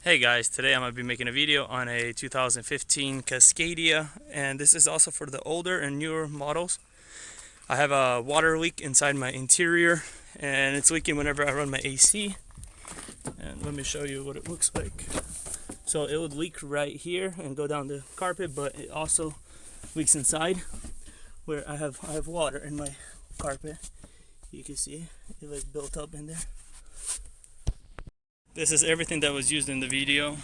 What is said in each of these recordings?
Hey guys, today I'm going to be making a video on a 2015 Cascadia, and this is also for the older and newer models. I have a water leak inside my interior and it's leaking whenever I run my AC. And let me show you what it looks like. So it would leak right here and go down the carpet, but it also leaks inside where I have water in my carpet. You can see it like built up in there. This is everything that was used in the video.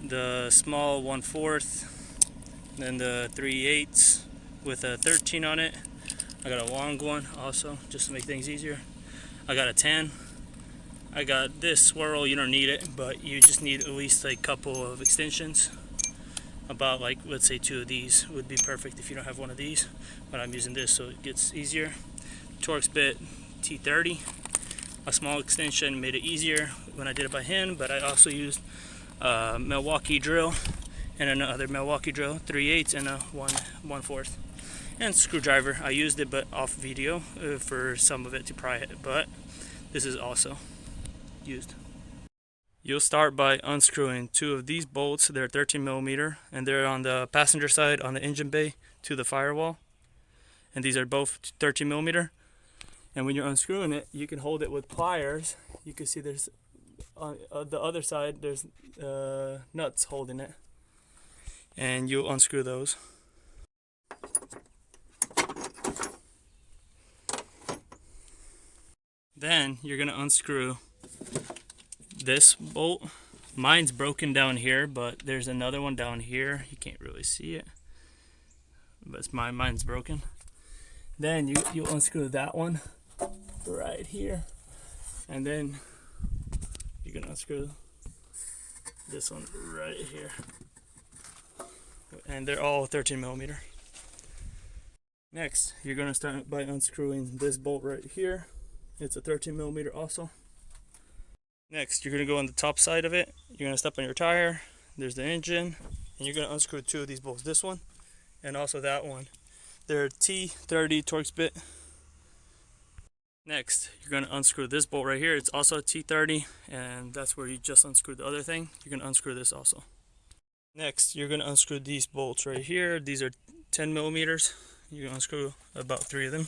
The small 1/4, then the 3/8 with a 13 on it. I got a long one also, just to make things easier. I got a 10. I got this swirl. You don't need it, but you just need at least a couple of extensions. About like, let's say 2 of these would be perfect if you don't have one of these, but I'm using this so it gets easier. Torx bit T30. A small extension made it easier when I did it by hand, but I also used a Milwaukee drill and another Milwaukee drill, 3/8 and a 1/4. And screwdriver. I used it but off video for some of it to pry it, but this is also used. You'll start by unscrewing 2 of these bolts. They're 13mm and they're on the passenger side on the engine bay to the firewall. And these are both 13mm. And when you're unscrewing it, you can hold it with pliers. You can see there's on the other side there's nuts holding it, and you'll unscrew those. Then you're gonna unscrew this bolt. Mine's broken down here, but there's another one down here. You can't really see it, but mine's broken. Then you'll unscrew that one right here, and then you're gonna unscrew this one right here, and they're all 13mm. Next, you're gonna start by unscrewing this bolt right here. It's a 13mm also. Next, you're gonna go on the top side of it. You're gonna step on your tire. There's the engine, and you're gonna unscrew 2 of these bolts. This one, and also that one. They're T30 Torx bit. Next, you're going to unscrew this bolt right here. It's also a T30, and that's where you just unscrewed the other thing. You're going to unscrew this also. Next, you're going to unscrew these bolts right here. These are 10mm. You're going to unscrew about 3 of them.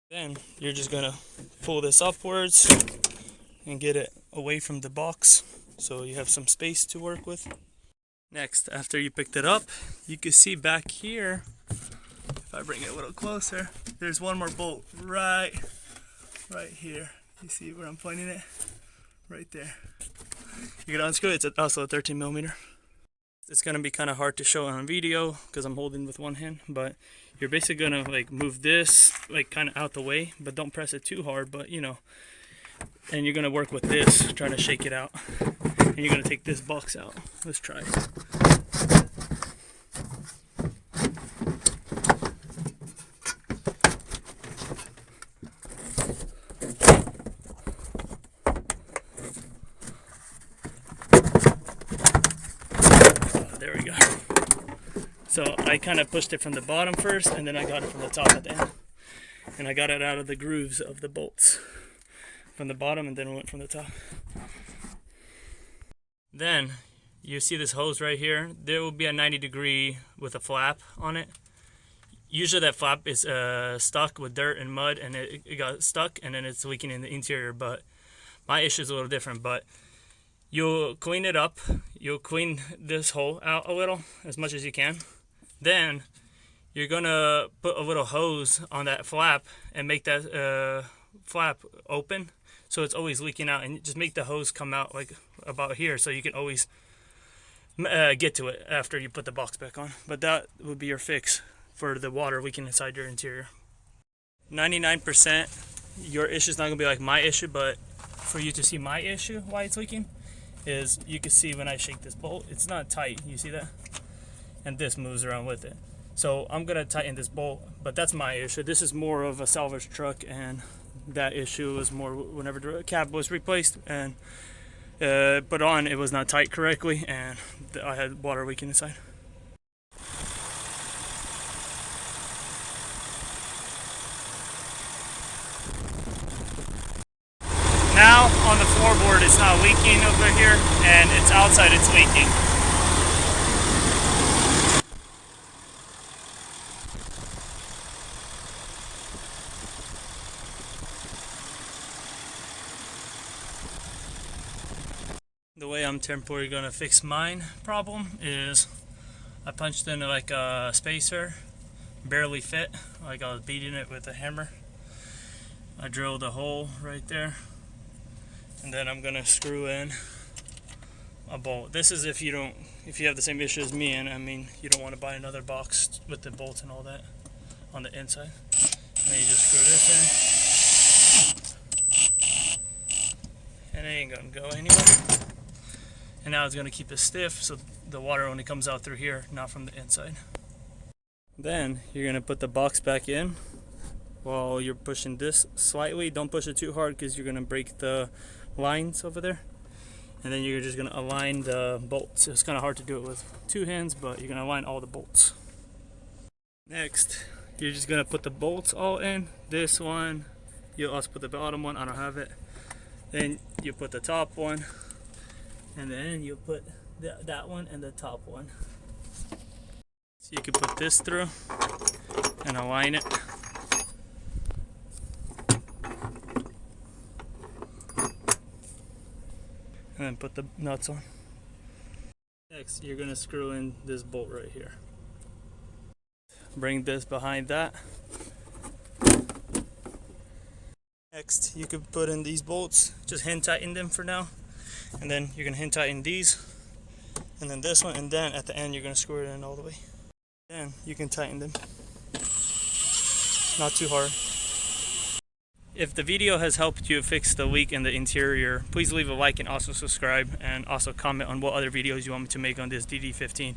Then you're just going to pull this upwards and get it away from the box so you have some space to work with. Next, after you picked it up, you can see back here, if I bring it a little closer, there's one more bolt right here. You see where I'm pointing it? Right there. You're gonna unscrew it. It's also a 13mm. It's gonna be kind of hard to show on video because I'm holding with one hand, but you're basically gonna like move this like kind of out the way, but don't press it too hard, but you know. And you're gonna work with this, trying to shake it out. And you're gonna take this box out. Let's try. There we go. So I kind of pushed it from the bottom first, and then I got it from the top at the end. And I got it out of the grooves of the bolts from the bottom, and then it went from the top. Then you see this hose right here. There will be a 90-degree with a flap on it. Usually that flap is stuck with dirt and mud, and it got stuck, and then it's leaking in the interior. But my issue is a little different. But you'll clean it up. You'll clean this hole out a little, as much as you can. Then you're gonna put a little hose on that flap and make that flap open, so it's always leaking out, and just make the hose come out like about here, so you can always get to it after you put the box back on. But that would be your fix for the water leaking inside your interior. 99% your issue is not gonna be like my issue, but for you to see my issue why it's leaking is you can see when I shake this bolt, it's not tight. You see that? And this moves around with it. So I'm gonna tighten this bolt, but that's my issue. This is more of a salvage truck, and that issue was more whenever the cab was replaced and put on, it was not tight correctly, and I had water leaking inside. Now now on the floorboard it's not leaking over here, and it's outside it's leaking. The way I'm temporarily gonna fix mine problem is I punched in like a spacer, barely fit, like I was beating it with a hammer. I drilled a hole right there, and then I'm gonna screw in a bolt. This is if you have the same issue as me, and I mean you don't want to buy another box with the bolts and all that on the inside. And then you just screw this in, and it ain't gonna go anywhere. And now it's going to keep it stiff so the water only comes out through here, not from the inside. Then you're going to put the box back in while you're pushing this slightly. Don't push it too hard because you're going to break the lines over there. And then you're just going to align the bolts. It's kind of hard to do it with two hands, but you're going to align all the bolts. Next, you're just going to put the bolts all in. This one, you'll also put the bottom one. I don't have it. Then you put the top one. And then you put that one and the top one. So you can put this through and align it. And then put the nuts on. Next, you're gonna screw in this bolt right here. Bring this behind that. Next, you can put in these bolts. Just hand tighten them for now. And then you're going to hand tighten these, and then this one, and then at the end you're going to screw it in all the way. Then you can tighten them. Not too hard. If the video has helped you fix the leak in the interior, please leave a like and also subscribe, and also comment on what other videos you want me to make on this DD15.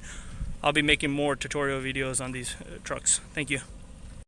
I'll be making more tutorial videos on these trucks. Thank you.